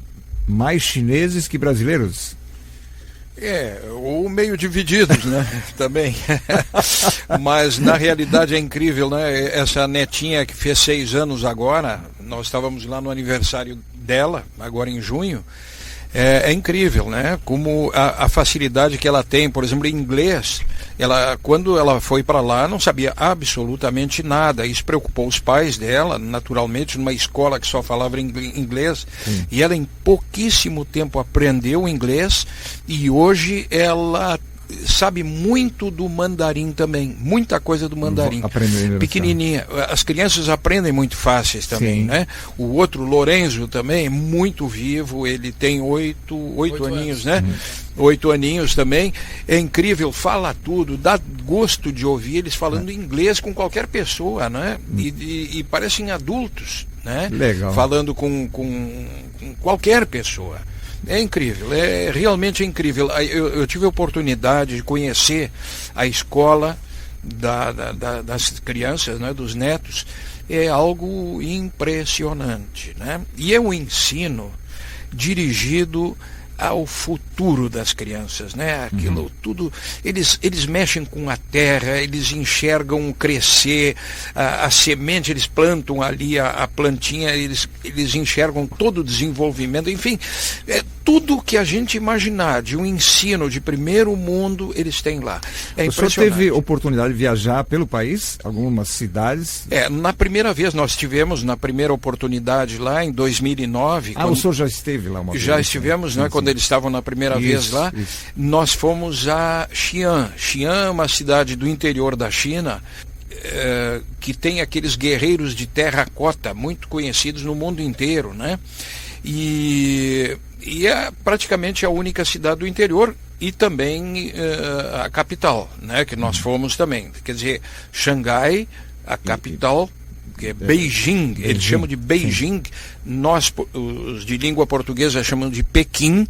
mais chineses que brasileiros? Ou meio divididos, né? Também. Mas na realidade é incrível, né? Essa netinha que fez 6 anos agora, nós estávamos lá no aniversário dela, agora em junho. É incrível, né? Como a facilidade que ela tem, por exemplo, em inglês. Quando ela foi para lá, não sabia absolutamente nada. Isso preocupou os pais dela, naturalmente, numa escola que só falava inglês. E ela, em pouquíssimo tempo, aprendeu inglês. E hoje ela sabe muito do mandarim também, muita coisa do mandarim, pequenininha. As crianças aprendem muito fáceis também, né? O outro, Lorenzo, também é muito vivo, ele tem 8 aninhos, né? 8 aninhos também, é incrível, fala tudo, dá gosto de ouvir eles falando inglês com qualquer pessoa, né? E parecem adultos, né? Legal. Falando com qualquer pessoa. É incrível, é realmente incrível. Eu tive a oportunidade de conhecer a escola das crianças, né, dos netos. É algo impressionante, né? E é um ensino dirigido ao futuro das crianças, né? Aquilo tudo, eles mexem com a terra, eles enxergam crescer a semente, eles plantam ali a plantinha, eles enxergam todo o desenvolvimento, enfim, tudo que a gente imaginar de um ensino de primeiro mundo, eles têm lá. É impressionante. O senhor teve oportunidade de viajar pelo país, algumas cidades? Na primeira vez, nós tivemos, na primeira oportunidade lá em 2009. O senhor já esteve lá uma vez? Já estivemos, né? Quando eles estavam na primeira vez lá, nós fomos a Xi'an. Xi'an é uma cidade do interior da China, que tem aqueles guerreiros de terracota muito conhecidos no mundo inteiro, né? E é praticamente a única cidade do interior e também a capital, né? Que nós fomos também. Quer dizer, Xangai, a capital, que é Beijing, eles chamam de Beijing, nós, os de língua portuguesa, chamam de Pequim,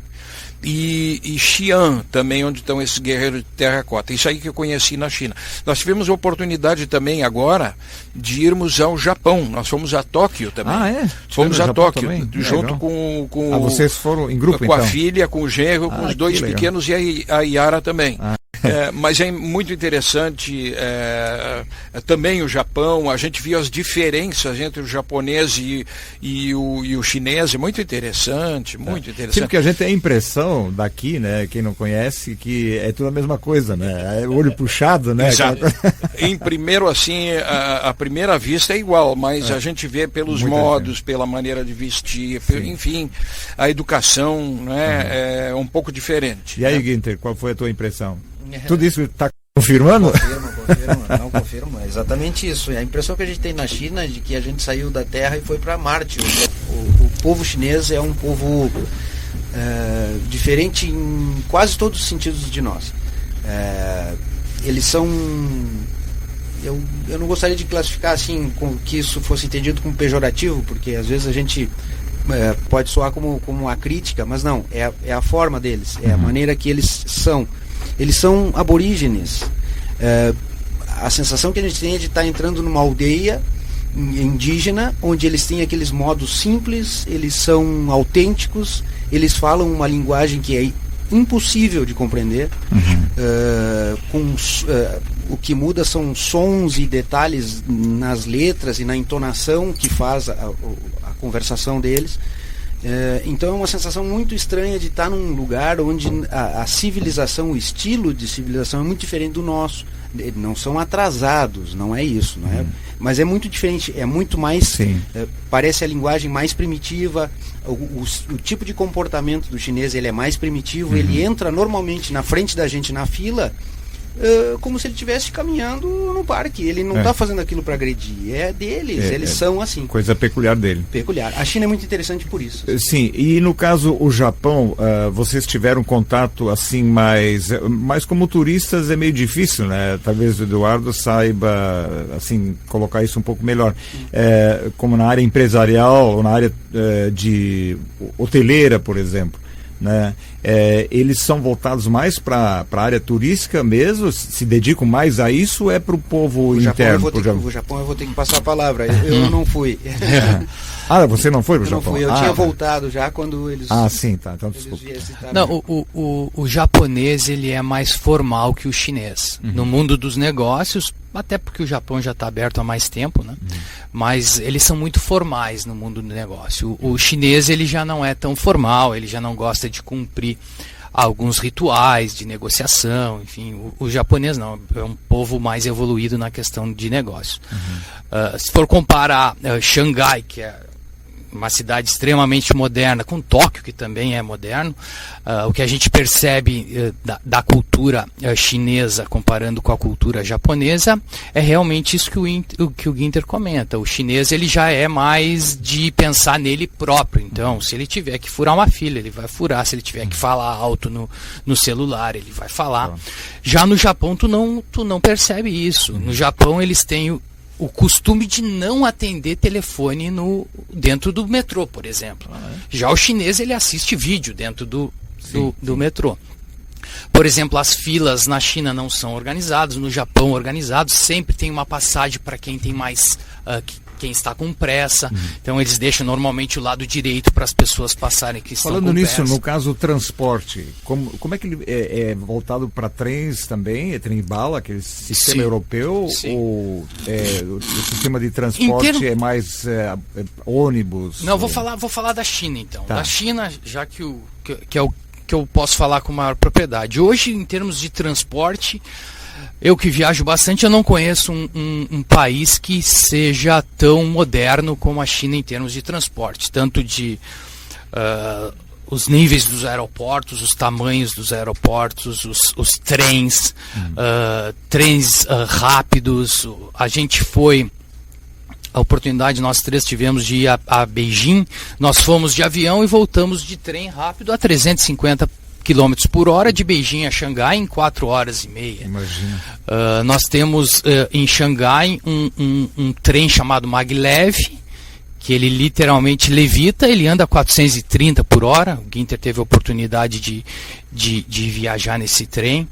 e Xi'an também, onde estão esses guerreiros de terracota. Isso aí que eu conheci na China. Nós tivemos a oportunidade também agora de irmos ao Japão. Nós fomos a Tóquio também. Fomos a Tóquio, junto com vocês foram em grupo, com então? A filha, com o genro, com os 2 pequenos e a Yara também. Mas é muito interessante também o Japão. A gente viu as diferenças entre o japonês e o chinês. É muito interessante, muito interessante. Sim, porque a gente tem a impressão daqui, né, quem não conhece, que é tudo a mesma coisa, né? É o olho puxado, né? Exato. Em primeiro, assim, a primeira vista é igual, mas a gente vê pelos modos, pela maneira de vestir, enfim, a educação, né, é um pouco diferente. E aí, Guinter, qual foi a tua impressão? Tudo isso está confirmando? Confirmo, é exatamente isso. A impressão que a gente tem na China é de que a gente saiu da Terra e foi para Marte. O povo chinês é um povo diferente em quase todos os sentidos de nós. Eles são... Eu não gostaria de classificar assim, que isso fosse entendido como pejorativo, porque às vezes a gente pode soar como uma crítica, mas não, é a forma deles, é a maneira que eles são. Eles são aborígenes. A sensação que a gente tem é de estar entrando numa aldeia indígena, onde eles têm aqueles modos simples, eles são autênticos, eles falam uma linguagem que é impossível de compreender. O que muda são sons e detalhes nas letras e na entonação que faz a conversação deles. Então é uma sensação muito estranha de estar num lugar onde a civilização, o estilo de civilização é muito diferente do nosso. Não são atrasados, não é isso, não é? Mas é muito diferente, é muito mais, parece a linguagem mais primitiva, o tipo de comportamento do chinês ele é mais primitivo, ele entra normalmente na frente da gente na fila, como se ele estivesse caminhando no parque. Ele não está fazendo aquilo para agredir, é deles, eles são assim. Coisa peculiar dele. Peculiar. A China é muito interessante por isso. Sim, e no caso o Japão, vocês tiveram contato assim mas como turistas é meio difícil, né? Talvez o Eduardo saiba assim colocar isso um pouco melhor. Como na área empresarial ou na área de hoteleira, por exemplo. Né? Eles são voltados mais para a área turística mesmo, se dedicam mais a isso, ou é para o povo interno? O Japão eu vou ter que passar a palavra, eu não fui. Você não foi para o Japão? Não fui, eu tinha voltado já quando eles... sim, tá, então desculpa. Não, o japonês ele é mais formal que o chinês. No mundo dos negócios, até porque o Japão já está aberto há mais tempo, né? Mas eles são muito formais no mundo do negócio. O chinês ele já não é tão formal, ele já não gosta de cumprir alguns rituais de negociação, enfim. O japonês não, é um povo mais evoluído na questão de negócio. Se for comparar Xangai, que é uma cidade extremamente moderna, com Tóquio, que também é moderno, o que a gente percebe da cultura chinesa comparando com a cultura japonesa é realmente isso que o Guinter comenta. O chinês ele já é mais de pensar nele próprio. Então, se ele tiver que furar uma fila, ele vai furar. Se ele tiver que falar alto no celular, ele vai falar. Já no Japão, tu não percebe isso. No Japão, eles têm o costume de não atender telefone dentro do metrô, por exemplo. Já o chinês ele assiste vídeo dentro do metrô. Por exemplo, as filas na China não são organizadas, no Japão organizados, sempre tem uma passagem para quem tem mais quem está com pressa. Então eles deixam normalmente o lado direito para as pessoas passarem que estão com pressa. Falando nisso, no caso o transporte, como é que ele é voltado para trens também? É trem-bala, aquele sistema europeu? Sim. Ou o sistema de transporte é mais ônibus? Não, vou falar da China então. Tá. Da China, já que é o que eu posso falar com maior propriedade. Hoje, em termos de transporte, eu que viajo bastante, eu não conheço um país que seja tão moderno como a China em termos de transporte, tanto de os níveis dos aeroportos, os tamanhos dos aeroportos, os trens, trens rápidos. A gente foi, a oportunidade nós três tivemos de ir a Beijing, nós fomos de avião e voltamos de trem rápido a 350 km por hora de Beijing a Xangai em 4 horas e meia. Imagina. Nós temos em Xangai um trem chamado Maglev, que ele literalmente levita, ele anda a 430 por hora. O Guinter teve a oportunidade de viajar nesse trem.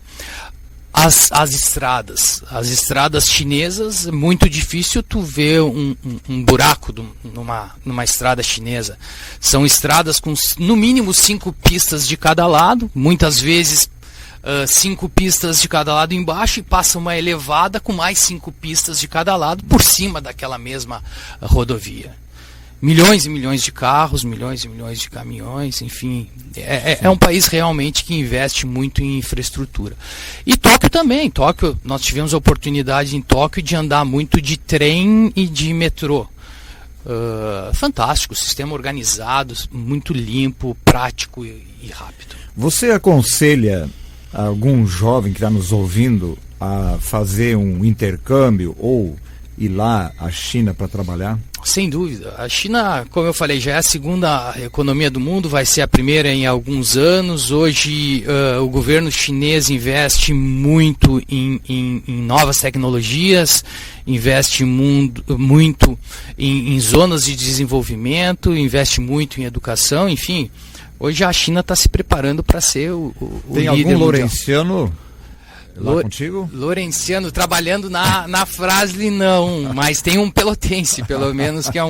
As estradas chinesas, é muito difícil tu ver um buraco numa estrada chinesa. São estradas com no mínimo 5 pistas de cada lado, muitas vezes 5 pistas de cada lado embaixo, e passa uma elevada com mais 5 pistas de cada lado por cima daquela mesma rodovia. Milhões e milhões de carros, milhões e milhões de caminhões, enfim, é um país realmente que investe muito em infraestrutura. E Tóquio também. Tóquio, nós tivemos a oportunidade em Tóquio de andar muito de trem e de metrô. Fantástico, sistema organizado, muito limpo, prático e rápido. Você aconselha algum jovem que está nos ouvindo a fazer um intercâmbio ou ir lá à China para trabalhar? Sem dúvida. A China, como eu falei, já é a segunda economia do mundo, vai ser a primeira em alguns anos. Hoje o governo chinês investe muito em novas tecnologias, investe muito em zonas de desenvolvimento, investe muito em educação, enfim. Hoje a China está se preparando para ser o Tem líder algum mundial. Lourenciano lá contigo? Lourenciano, trabalhando na Frasle não, mas tem um pelotense, pelo menos, que é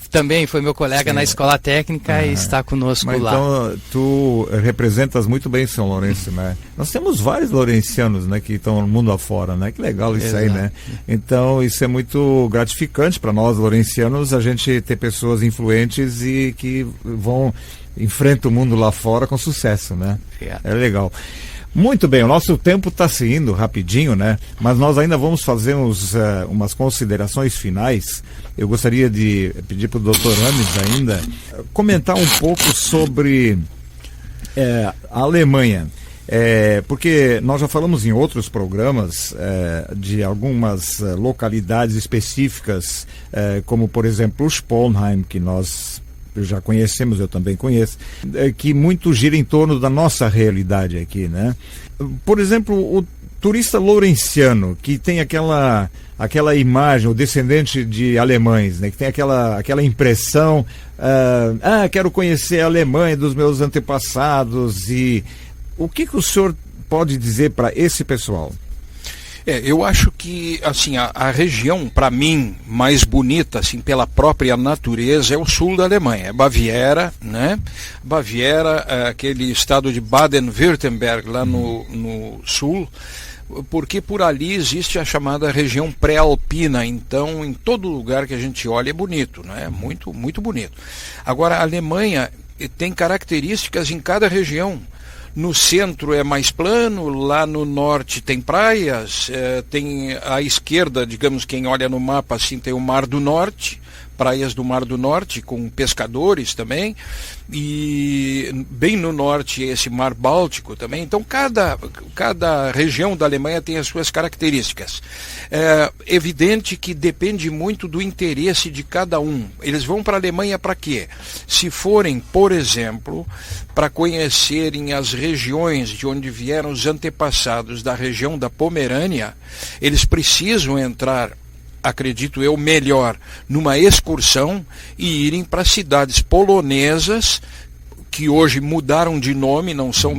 também foi meu colega na escola técnica e está conosco mas lá. Então, tu representas muito bem São Lourenço, né? Nós temos vários lourencianos, né, que estão no mundo afora, né? Que legal isso. Exato. Aí, né? Então, isso é muito gratificante para nós, lourencianos, a gente ter pessoas influentes e que enfrentam o mundo lá fora com sucesso, né? É legal. Muito bem, o nosso tempo está se indo rapidinho, né? Mas nós ainda vamos fazer umas considerações finais. Eu gostaria de pedir para o Dr. Rames ainda comentar um pouco sobre a Alemanha. Porque nós já falamos em outros programas de algumas localidades específicas, como por exemplo o Sponheim, que nós já conhecemos, eu também conheço, que muito gira em torno da nossa realidade aqui, né? Por exemplo, o turista lourenciano, que tem aquela imagem, o descendente de alemães, né? Que tem aquela impressão, quero conhecer a Alemanha dos meus antepassados. E o que o senhor pode dizer para esse pessoal? Eu acho que assim, a região, para mim, mais bonita assim, pela própria natureza é o sul da Alemanha, é Baviera, né? Baviera, aquele estado de Baden-Württemberg, lá no sul, porque por ali existe a chamada região pré-alpina, então em todo lugar que a gente olha é bonito, né? Muito, muito bonito. Agora, a Alemanha tem características em cada região. No centro é mais plano, lá no norte tem praias, tem à esquerda, digamos, quem olha no mapa assim, tem o Mar do Norte, praias do Mar do Norte, com pescadores também, e bem no norte esse Mar Báltico também. Então cada região da Alemanha tem as suas características. É evidente que depende muito do interesse de cada um. Eles vão para a Alemanha para quê? Se forem, por exemplo, para conhecerem as regiões de onde vieram os antepassados da região da Pomerânia, eles precisam entrar, acredito eu, melhor numa excursão e irem para cidades polonesas que hoje mudaram de nome, não são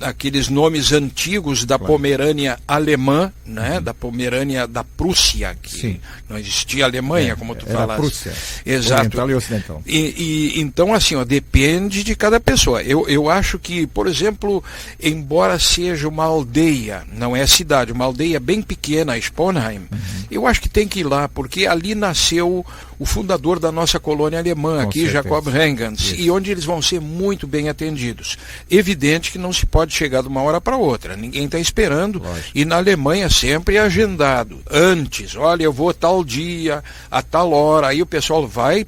aqueles nomes antigos da Pomerânia alemã, né? Da Pomerânia da Prússia, que não existia Alemanha, como tu falaste. Prússia. Exato. Oriental e ocidental. Então, assim, depende de cada pessoa. Eu acho que, por exemplo, embora seja uma aldeia, não é cidade, uma aldeia bem pequena, Sponheim, eu acho que tem que ir lá, porque ali nasceu o fundador da nossa colônia alemã, Com aqui, certeza. Jacob Rengens, e onde eles vão ser muito bem atendidos. Evidente que não se pode chegar de uma hora para outra, ninguém está esperando. Lógico. E na Alemanha sempre é agendado antes, olha, eu vou tal dia, a tal hora, aí o pessoal vai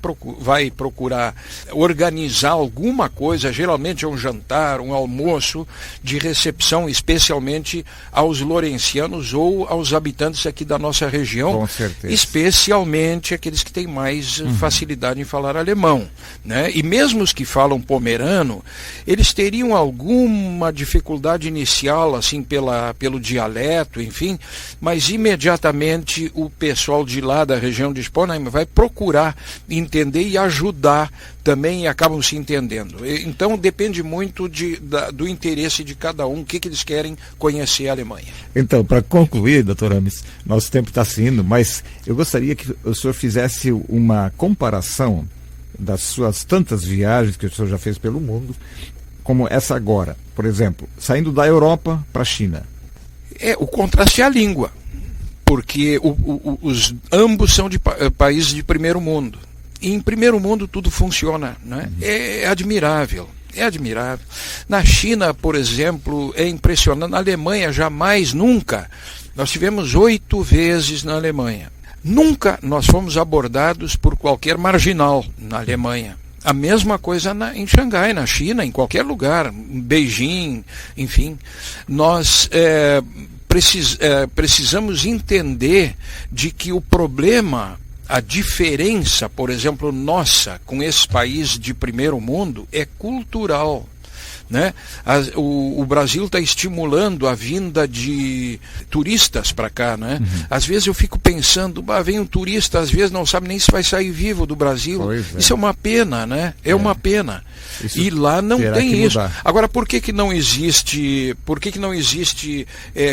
procurar organizar alguma coisa, geralmente é um jantar, um almoço de recepção, especialmente aos lourencianos ou aos habitantes aqui da nossa região. Com certeza. Especialmente aqueles que têm mais facilidade em falar alemão, né? E mesmo os que falam pomerano, eles teriam alguma dificuldade inicial, assim, pelo dialeto, enfim, mas imediatamente o pessoal de lá da região de Sponheim vai procurar entender e ajudar também, e acabam se entendendo. Então depende muito do interesse de cada um, o que eles querem conhecer a Alemanha. Então, para concluir, doutor Rames, nosso tempo está se indo, mas eu gostaria que o senhor fizesse uma comparação das suas tantas viagens que o senhor já fez pelo mundo, como essa agora, por exemplo, saindo da Europa para a China. O contraste é a língua, porque ambos são de países de primeiro mundo. E em primeiro mundo tudo funciona, né? É admirável. É admirável. Na China, por exemplo, é impressionante. Na Alemanha, jamais, nunca. Nós tivemos 8 vezes na Alemanha. Nunca nós fomos abordados por qualquer marginal na Alemanha. A mesma coisa em Xangai, na China, em qualquer lugar, em Beijing, enfim. Nós precisamos entender de que o problema, a diferença, por exemplo, nossa com esse país de primeiro mundo é cultural. né? O Brasil está estimulando a vinda de turistas para cá, né? Às vezes eu fico pensando, vem um turista, às vezes não sabe nem se vai sair vivo do Brasil. Isso é uma pena, né? É uma pena. Isso, e lá não tem isso. Agora, por que não existe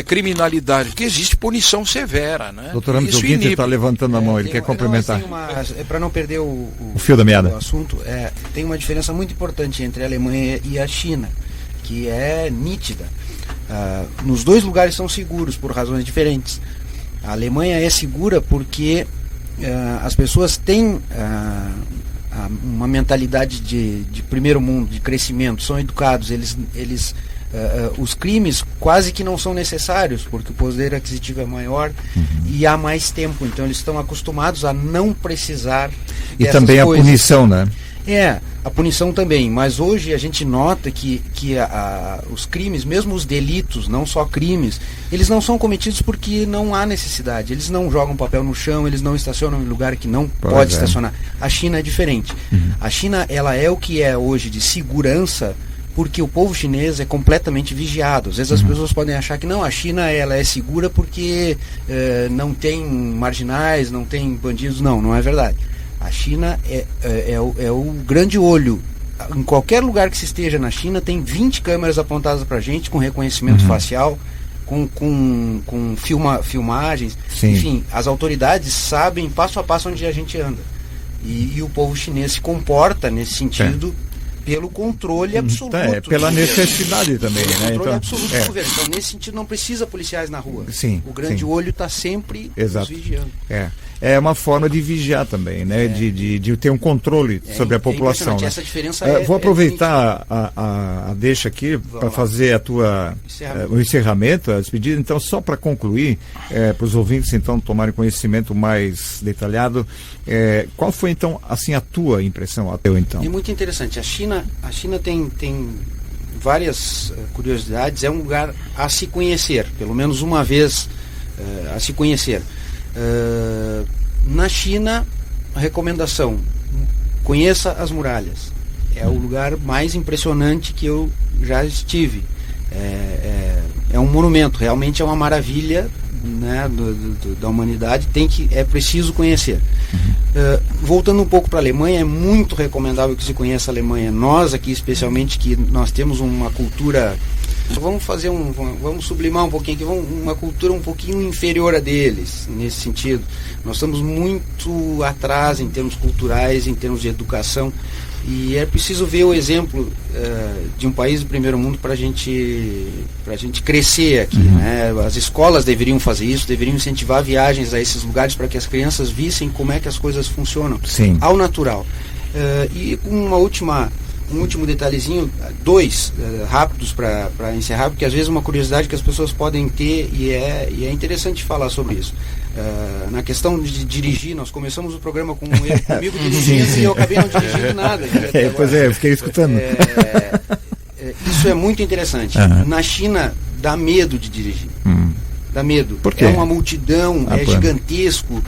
criminalidade? Porque existe punição severa, né? Doutor Ramos, o Guinter está levantando a mão, ele quer complementar. Para não perder o fio da meada. O assunto, tem uma diferença muito importante entre a Alemanha e a China, que é nítida. Nos dois lugares são seguros por razões diferentes. A Alemanha é segura porque as pessoas têm uma mentalidade de primeiro mundo, de crescimento, são educados, os crimes quase que não são necessários, porque o poder aquisitivo é maior e há mais tempo, então eles estão acostumados a não precisar e também coisas. A punição, né? A punição também, mas hoje a gente nota que os crimes, mesmo os delitos, não só crimes, eles não são cometidos porque não há necessidade, eles não jogam papel no chão, eles não estacionam em lugar que não pode estacionar. A China é diferente. A China, ela é o que é hoje de segurança, porque o povo chinês é completamente vigiado. Às vezes as pessoas podem achar que não, a China ela é segura porque não tem marginais, não tem bandidos. Não é verdade. A China é o grande olho. Em qualquer lugar que se esteja na China, tem 20 câmeras apontadas para a gente, com reconhecimento facial, com filmagens. Sim. Enfim, as autoridades sabem passo a passo onde a gente anda. E o povo chinês se comporta nesse sentido pelo controle absoluto. Pela necessidade também, né? Controle absoluto do governo. Então, nesse sentido, não precisa policiais na rua. Sim, o grande olho está sempre nos vigiando. É uma forma de vigiar também, né? De ter um controle sobre a população. Né? Essa diferença vou aproveitar a deixa aqui para fazer o encerramento, a despedida. Então, só para concluir, para os ouvintes então tomarem conhecimento mais detalhado, qual foi então assim a tua impressão, a teu então? É muito interessante. A China tem várias curiosidades. É um lugar a se conhecer, pelo menos uma vez a se conhecer. Na China, a recomendação: conheça as muralhas. É o lugar mais impressionante que eu já estive. É um monumento, realmente é uma maravilha, né, da humanidade. É preciso conhecer. Voltando um pouco para a Alemanha, é muito recomendável que se conheça a Alemanha. Nós aqui, especialmente, que nós temos uma cultura, vamos sublimar um pouquinho aqui, uma cultura um pouquinho inferior a deles, nesse sentido. Nós estamos muito atrás em termos culturais, em termos de educação, e é preciso ver o exemplo de um país do primeiro mundo para a gente crescer aqui, né? As escolas deveriam fazer isso, deveriam incentivar viagens a esses lugares para que as crianças vissem como é que as coisas funcionam ao natural. E um último detalhezinho, dois rápidos para encerrar, porque às vezes uma curiosidade que as pessoas podem ter e é interessante falar sobre isso. Na questão de dirigir, nós começamos o programa com ele comigo dirigindo e eu acabei não dirigindo nada. Pois eu fiquei escutando. Isso é muito interessante. Na China, dá medo de dirigir. Dá medo. Por quê? É uma multidão, gigantesco.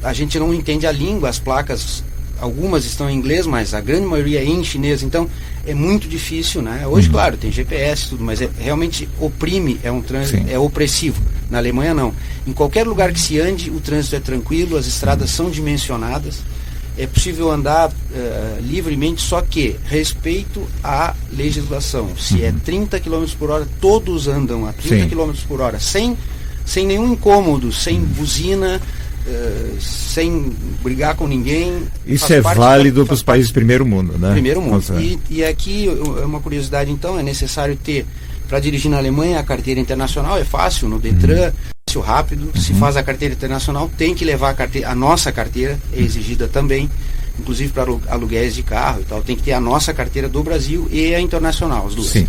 A gente não entende a língua, as placas, algumas estão em inglês, mas a grande maioria é em chinês, então é muito difícil, né? Hoje, claro, tem GPS e tudo, mas realmente oprime, é um trânsito, é opressivo. Na Alemanha, não. Em qualquer lugar que se ande, o trânsito é tranquilo, as estradas são dimensionadas, é possível andar livremente, só que respeito à legislação. Se é 30 km por hora, todos andam a 30 km por hora, sem nenhum incômodo, sem buzina, sem brigar com ninguém. Isso é válido para os países do primeiro mundo, né? Primeiro mundo. E aqui, uma curiosidade, então, é necessário ter, para dirigir na Alemanha, a carteira internacional. É fácil, no Detran, fácil, rápido. Se faz a carteira internacional, tem que levar a nossa carteira, é exigida também, inclusive para aluguéis de carro e tal. Tem que ter a nossa carteira do Brasil e a internacional, as duas. Sim.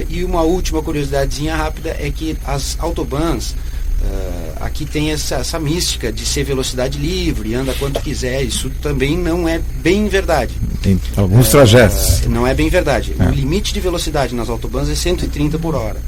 E uma última curiosidadezinha rápida é que as autobahns, aqui tem essa mística de ser velocidade livre, anda quanto quiser. Isso também não é bem verdade. Tem alguns trajetos. Não é bem verdade. O limite de velocidade nas autobahns é 130 por hora.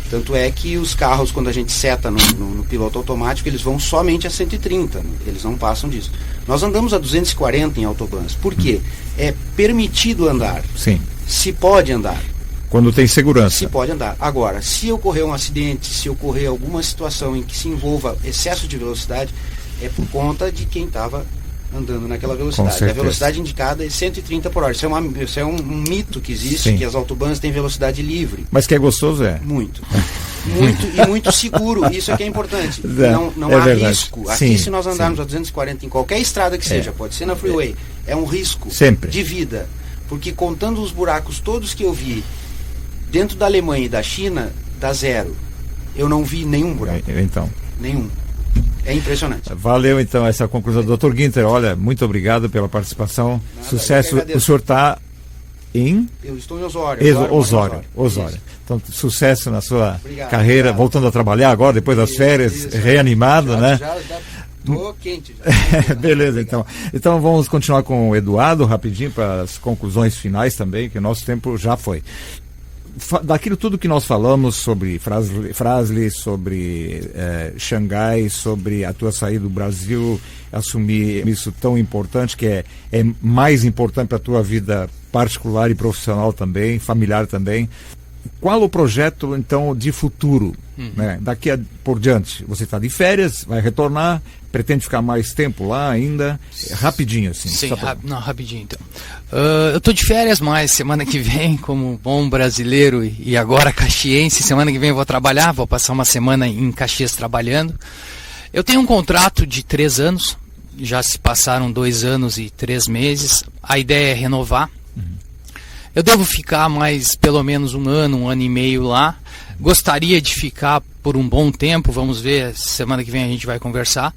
Tanto é que os carros, quando a gente seta no piloto automático, eles vão somente a 130. Eles não passam disso. Nós andamos a 240 em autobahns. Por quê? É permitido andar. Sim. se pode andar. Quando tem segurança. Se pode andar. Agora, se ocorrer um acidente, se ocorrer alguma situação em que se envolva excesso de velocidade, é por conta de quem estava andando naquela velocidade. A velocidade indicada é 130 por hora. Isso é um mito que existe, Sim. que as autobahns têm velocidade livre. Mas que é gostoso, é. Muito. E muito seguro. Isso é que é importante. Não há verdade. risco. Aqui, Sim, se nós andarmos sim. a 240 em qualquer estrada que seja, pode ser na freeway, é um risco Sempre. de vida. Porque contando os buracos todos que eu vi dentro da Alemanha e da China, dá zero. Eu não vi nenhum buraco. Então. Nenhum. É impressionante. Valeu, então, essa conclusão. Dr. Guinter, olha, muito obrigado pela participação. Nada, Sucesso. eu que agradeço. O senhor está em Eu estou em Osório. Osório. Isso. Então, sucesso na sua Obrigado, carreira, obrigado. voltando a trabalhar agora, depois das férias, Isso. reanimado, né? Já tô quente. Já. Beleza, então. Então vamos continuar com o Eduardo, rapidinho, para as conclusões finais também, que o nosso tempo já foi. Daquilo tudo que nós falamos sobre Frasle, sobre Xangai, sobre a tua saída do Brasil, assumir isso tão importante, que é mais importante para a tua vida particular e profissional também, familiar também. Qual o projeto, então, de futuro? Né? Daqui por diante, você está de férias, vai retornar, pretende ficar mais tempo lá ainda? Rapidinho, assim. Sim, rapidinho, então. Eu estou de férias, mas semana que vem, como bom brasileiro e agora caxiense, semana que vem eu vou trabalhar, vou passar uma semana em Caxias trabalhando. Eu tenho um contrato de 3 anos, já se passaram 2 anos e 3 meses, a ideia é renovar. Eu devo ficar mais pelo menos 1 ano, 1 ano e meio lá. Gostaria de ficar por um bom tempo, vamos ver, semana que vem a gente vai conversar.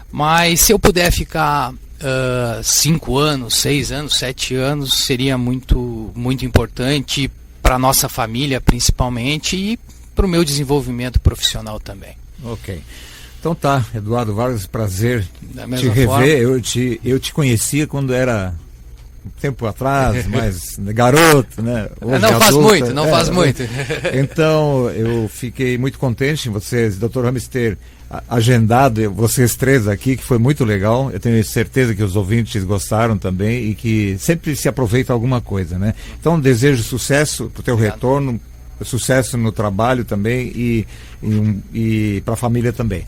Mas se eu puder ficar 5 anos, 6 anos, 7 anos, seria muito, muito importante para a nossa família principalmente e para o meu desenvolvimento profissional também. Ok. Então tá, Eduardo Vargas, prazer te rever. Forma. Eu te conhecia quando era um tempo atrás, mas garoto, né? Hoje não faz adulta, muito, não faz muito. Então, eu fiquei muito contente em vocês, Dr. Rames, ter agendado vocês 3 aqui, que foi muito legal. Eu tenho certeza que os ouvintes gostaram também e que sempre se aproveita alguma coisa, né? Então, desejo sucesso para o teu retorno, sucesso no trabalho também e para a família também.